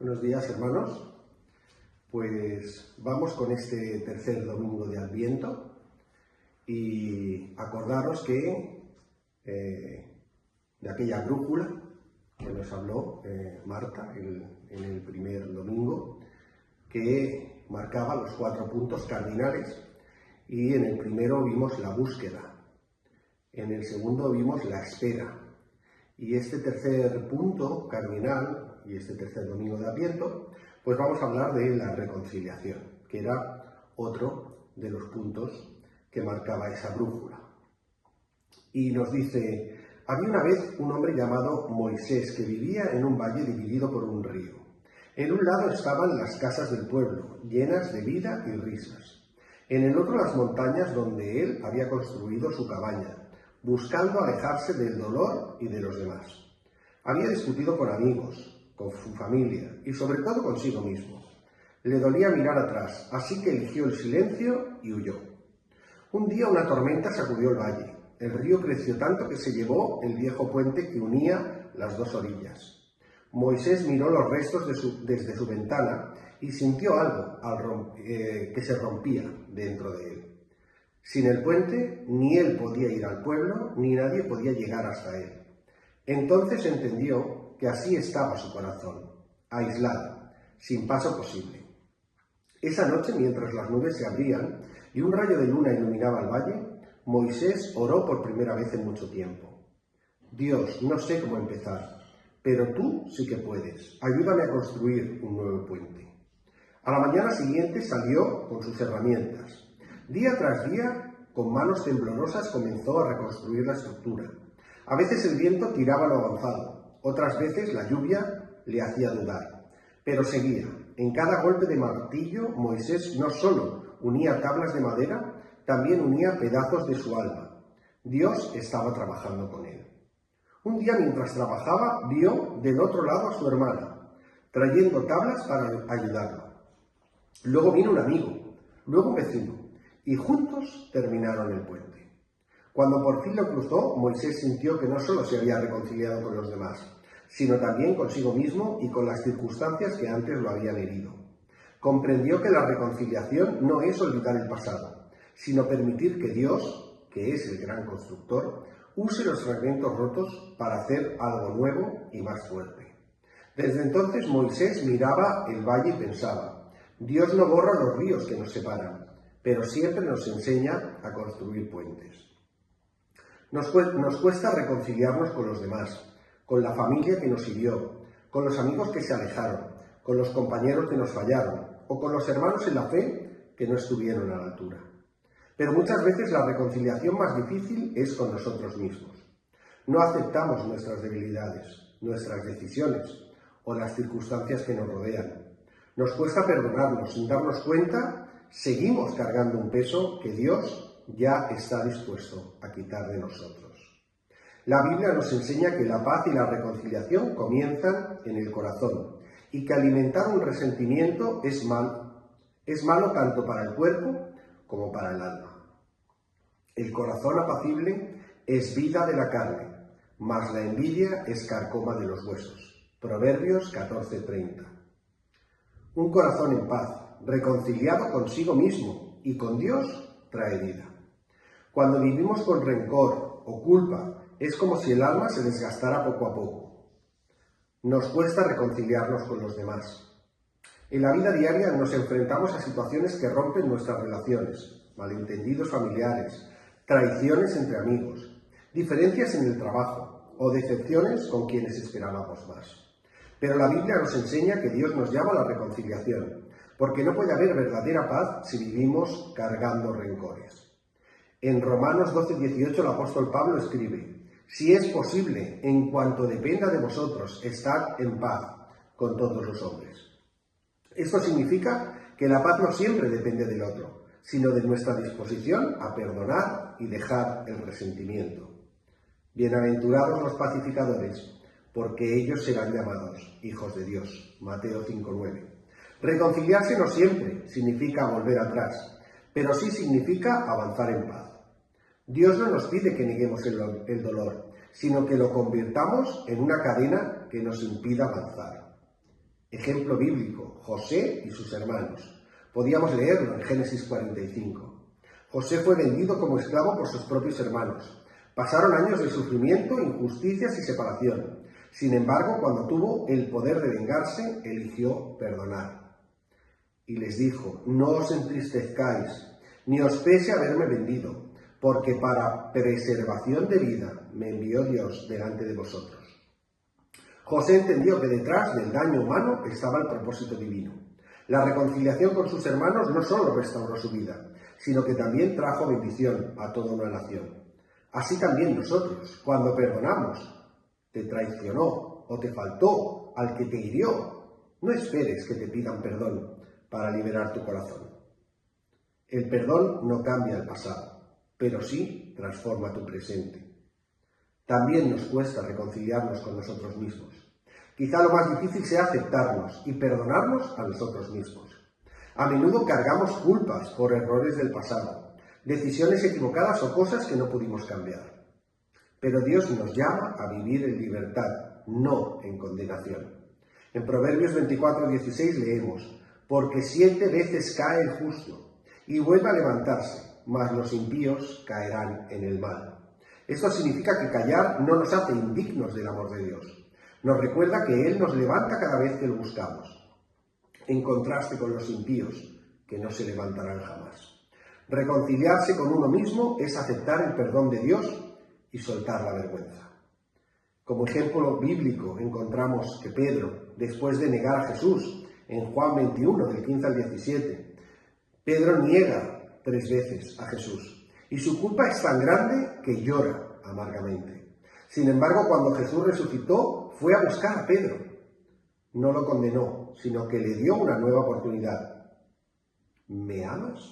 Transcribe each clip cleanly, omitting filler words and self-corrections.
Buenos días, hermanos. Pues vamos con este tercer domingo de Adviento y acordaros que de aquella brújula que nos habló Marta en el primer domingo, que marcaba los 4 puntos cardinales, y en el primero vimos la búsqueda, en el segundo vimos la espera, y este tercer punto cardinal y este tercer domingo de Adviento, pues vamos a hablar de la reconciliación, que era otro de los puntos que marcaba esa brújula. Y nos dice: había una vez un hombre llamado Moisés que vivía en un valle dividido por un río. En un lado estaban las casas del pueblo, llenas de vida y risas. En el otro las montañas donde él había construido su cabaña, buscando alejarse del dolor y de los demás. Había discutido con amigos, con su familia y sobre todo consigo mismo. Le dolía mirar atrás, así que eligió el silencio y huyó. Un día una tormenta sacudió el valle. El río creció tanto que se llevó el viejo puente que unía las dos orillas. Moisés miró los restos desde su ventana y sintió algo que se rompía dentro de él. Sin el puente, ni él podía ir al pueblo, ni nadie podía llegar hasta él. Entonces entendió que así estaba su corazón, aislado, sin paso posible. Esa noche, mientras las nubes se abrían y un rayo de luna iluminaba el valle, Moisés oró por primera vez en mucho tiempo. Dios, no sé cómo empezar, pero tú sí que puedes. Ayúdame a construir un nuevo puente. A la mañana siguiente salió con sus herramientas. Día tras día, con manos temblorosas, comenzó a reconstruir la estructura. A veces el viento tiraba lo avanzado, otras veces la lluvia le hacía dudar. Pero seguía. En cada golpe de martillo, Moisés no solo unía tablas de madera, también unía pedazos de su alma. Dios estaba trabajando con él. Un día, mientras trabajaba, vio del otro lado a su hermana, trayendo tablas para ayudarla. Luego vino un amigo, luego un vecino, y juntos terminaron el puente. Cuando por fin lo cruzó, Moisés sintió que no solo se había reconciliado con los demás, sino también consigo mismo y con las circunstancias que antes lo habían herido. Comprendió que la reconciliación no es olvidar el pasado, sino permitir que Dios, que es el gran constructor, use los fragmentos rotos para hacer algo nuevo y más fuerte. Desde entonces Moisés miraba el valle y pensaba: Dios no borra los ríos que nos separan, pero siempre nos enseña a construir puentes. Nos cuesta reconciliarnos con los demás, con la familia que nos hirió, con los amigos que se alejaron, con los compañeros que nos fallaron, o con los hermanos en la fe que no estuvieron a la altura. Pero muchas veces la reconciliación más difícil es con nosotros mismos. No aceptamos nuestras debilidades, nuestras decisiones o las circunstancias que nos rodean. Nos cuesta perdonarnos. Sin darnos cuenta, seguimos cargando un peso que Dios ya está dispuesto a quitar de nosotros. La Biblia nos enseña que la paz y la reconciliación comienzan en el corazón y que alimentar un resentimiento es malo. Es malo tanto para el cuerpo como para el alma. El corazón apacible es vida de la carne, mas la envidia es carcoma de los huesos. Proverbios 14:30. Un corazón en paz, reconciliado consigo mismo y con Dios, trae vida. Cuando vivimos con rencor o culpa, es como si el alma se desgastara poco a poco. Nos cuesta reconciliarnos con los demás. En la vida diaria nos enfrentamos a situaciones que rompen nuestras relaciones, malentendidos familiares, traiciones entre amigos, diferencias en el trabajo o decepciones con quienes esperábamos más. Pero la Biblia nos enseña que Dios nos llama a la reconciliación, porque no puede haber verdadera paz si vivimos cargando rencores. En Romanos 12:18 el apóstol Pablo escribe: si es posible, en cuanto dependa de vosotros, estad en paz con todos los hombres. Esto significa que la paz no siempre depende del otro, sino de nuestra disposición a perdonar y dejar el resentimiento. Bienaventurados los pacificadores, porque ellos serán llamados hijos de Dios. Mateo 5:9. Reconciliarse no siempre significa volver atrás, pero sí significa avanzar en paz. Dios no nos pide que neguemos el dolor, sino que lo convirtamos en una cadena que nos impida avanzar. Ejemplo bíblico, José y sus hermanos. Podíamos leerlo en Génesis 45. José fue vendido como esclavo por sus propios hermanos. Pasaron años de sufrimiento, injusticias y separación. Sin embargo, cuando tuvo el poder de vengarse, eligió perdonar. Y les dijo: no os entristezcáis, ni os pese haberme vendido, porque para preservación de vida me envió Dios delante de vosotros. José entendió que detrás del daño humano estaba el propósito divino. La reconciliación con sus hermanos no solo restauró su vida, sino que también trajo bendición a toda una nación. Así también nosotros, cuando perdonamos, te traicionó o te faltó al que te hirió, no esperes que te pidan perdón para liberar tu corazón. El perdón no cambia el pasado, pero sí transforma tu presente. También nos cuesta reconciliarnos con nosotros mismos. Quizá lo más difícil sea aceptarnos y perdonarnos a nosotros mismos. A menudo cargamos culpas por errores del pasado, decisiones equivocadas o cosas que no pudimos cambiar. Pero Dios nos llama a vivir en libertad, no en condenación. En Proverbios 24:16 leemos: porque 7 veces cae el justo y vuelve a levantarse, mas los impíos caerán en el mal. Esto significa que callar no nos hace indignos del amor de Dios. Nos recuerda que Él nos levanta cada vez que lo buscamos, en contraste con los impíos, que no se levantarán jamás. Reconciliarse con uno mismo es aceptar el perdón de Dios y soltar la vergüenza. Como ejemplo bíblico encontramos que Pedro, después de negar a Jesús, en Juan 21, del 15 al 17, Pedro niega 3 veces a Jesús, y su culpa es tan grande que llora amargamente. Sin embargo, cuando Jesús resucitó, fue a buscar a Pedro. No lo condenó, sino que le dio una nueva oportunidad. ¿Me amas?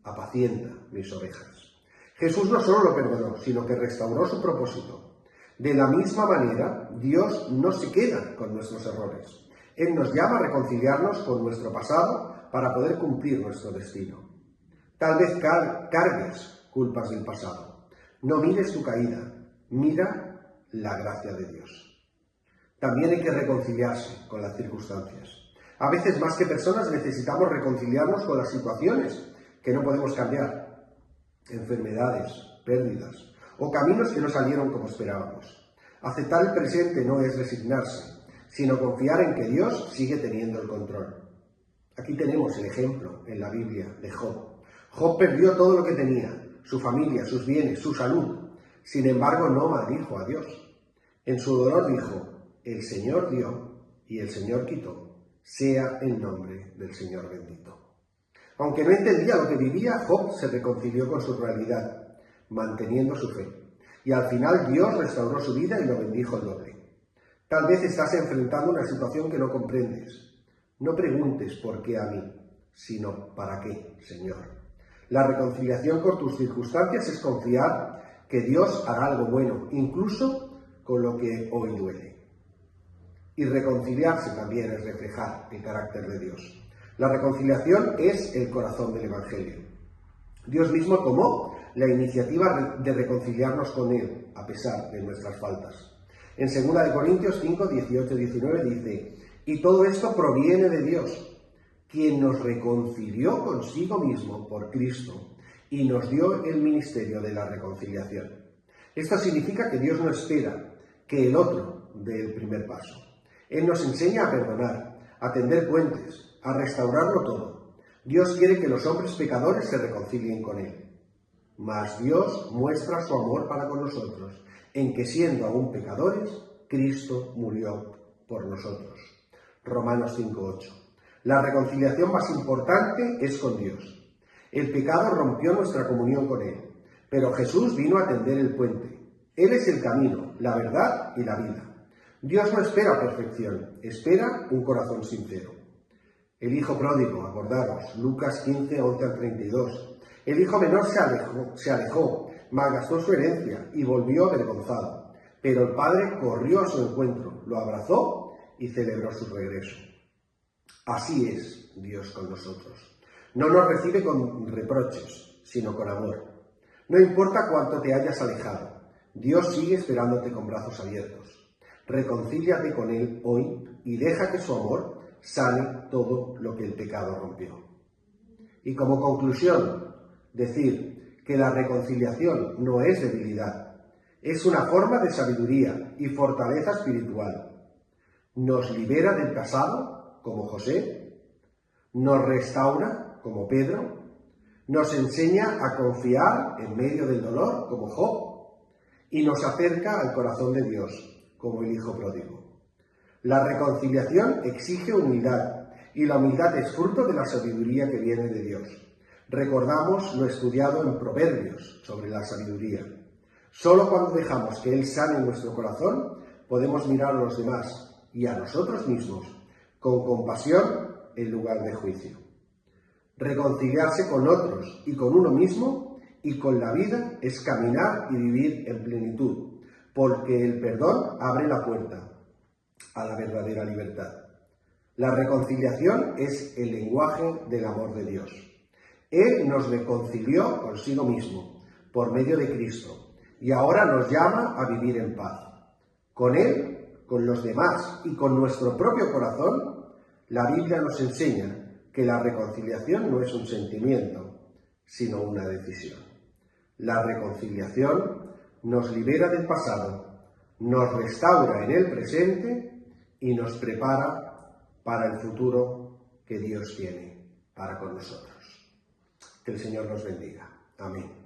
Apacienta mis ovejas. Jesús no solo lo perdonó, sino que restauró su propósito. De la misma manera, Dios no se queda con nuestros errores. Él nos llama a reconciliarnos con nuestro pasado para poder cumplir nuestro destino. Tal vez cargues culpas del pasado. No mires tu caída, mira la gracia de Dios. También hay que reconciliarse con las circunstancias. A veces, más que personas, necesitamos reconciliarnos con las situaciones que no podemos cambiar. Enfermedades, pérdidas o caminos que no salieron como esperábamos. Aceptar el presente no es resignarse, sino confiar en que Dios sigue teniendo el control. Aquí tenemos el ejemplo en la Biblia de Job. Job perdió todo lo que tenía, su familia, sus bienes, su salud. Sin embargo, no maldijo a Dios. En su dolor dijo: el Señor dio y el Señor quitó, sea el nombre del Señor bendito. Aunque no entendía lo que vivía, Job se reconcilió con su realidad, manteniendo su fe. Y al final Dios restauró su vida y lo bendijo el doble. Tal vez estás enfrentando una situación que no comprendes. No preguntes por qué a mí, sino para qué, Señor. La reconciliación con tus circunstancias es confiar que Dios hará algo bueno, incluso con lo que hoy duele. Y reconciliarse también es reflejar el carácter de Dios. La reconciliación es el corazón del Evangelio. Dios mismo tomó la iniciativa de reconciliarnos con Él, a pesar de nuestras faltas. En 2 Corintios 5, 18 y 19 dice: y todo esto proviene de Dios, quien nos reconcilió consigo mismo por Cristo y nos dio el ministerio de la reconciliación. Esto significa que Dios no espera que el otro dé el primer paso. Él nos enseña a perdonar, a tender puentes, a restaurarlo todo. Dios quiere que los hombres pecadores se reconcilien con Él. Mas Dios muestra su amor para con nosotros, en que siendo aún pecadores, Cristo murió por nosotros. Romanos 5:8. La reconciliación más importante es con Dios. El pecado rompió nuestra comunión con Él, pero Jesús vino a tender el puente. Él es el camino, la verdad y la vida. Dios no espera perfección, espera un corazón sincero. El hijo pródigo, acordaros, Lucas 15, 11 al 32. El hijo menor se alejó, malgastó su herencia y volvió avergonzado. Pero el padre corrió a su encuentro, lo abrazó y celebró su regreso. Así es Dios con nosotros. No nos recibe con reproches, sino con amor. No importa cuánto te hayas alejado, Dios sigue esperándote con brazos abiertos. Reconcíliate con Él hoy y deja que su amor sane todo lo que el pecado rompió. Y como conclusión, decir que la reconciliación no es debilidad, es una forma de sabiduría y fortaleza espiritual. Nos libera del pasado, como José, nos restaura, como Pedro, nos enseña a confiar en medio del dolor, como Job, y nos acerca al corazón de Dios, como el Hijo pródigo. La reconciliación exige humildad, y la humildad es fruto de la sabiduría que viene de Dios. Recordamos lo estudiado en Proverbios sobre la sabiduría. Solo cuando dejamos que Él sane nuestro corazón, podemos mirar a los demás y a nosotros mismos con compasión en lugar de juicio. Reconciliarse con otros y con uno mismo y con la vida es caminar y vivir en plenitud, porque el perdón abre la puerta a la verdadera libertad. La reconciliación es el lenguaje del amor de Dios. Él nos reconcilió consigo mismo por medio de Cristo y ahora nos llama a vivir en paz. Con Él, con los demás y con nuestro propio corazón, la Biblia nos enseña que la reconciliación no es un sentimiento, sino una decisión. La reconciliación nos libera del pasado, nos restaura en el presente y nos prepara para el futuro que Dios tiene para con nosotros. Que el Señor nos bendiga. Amén.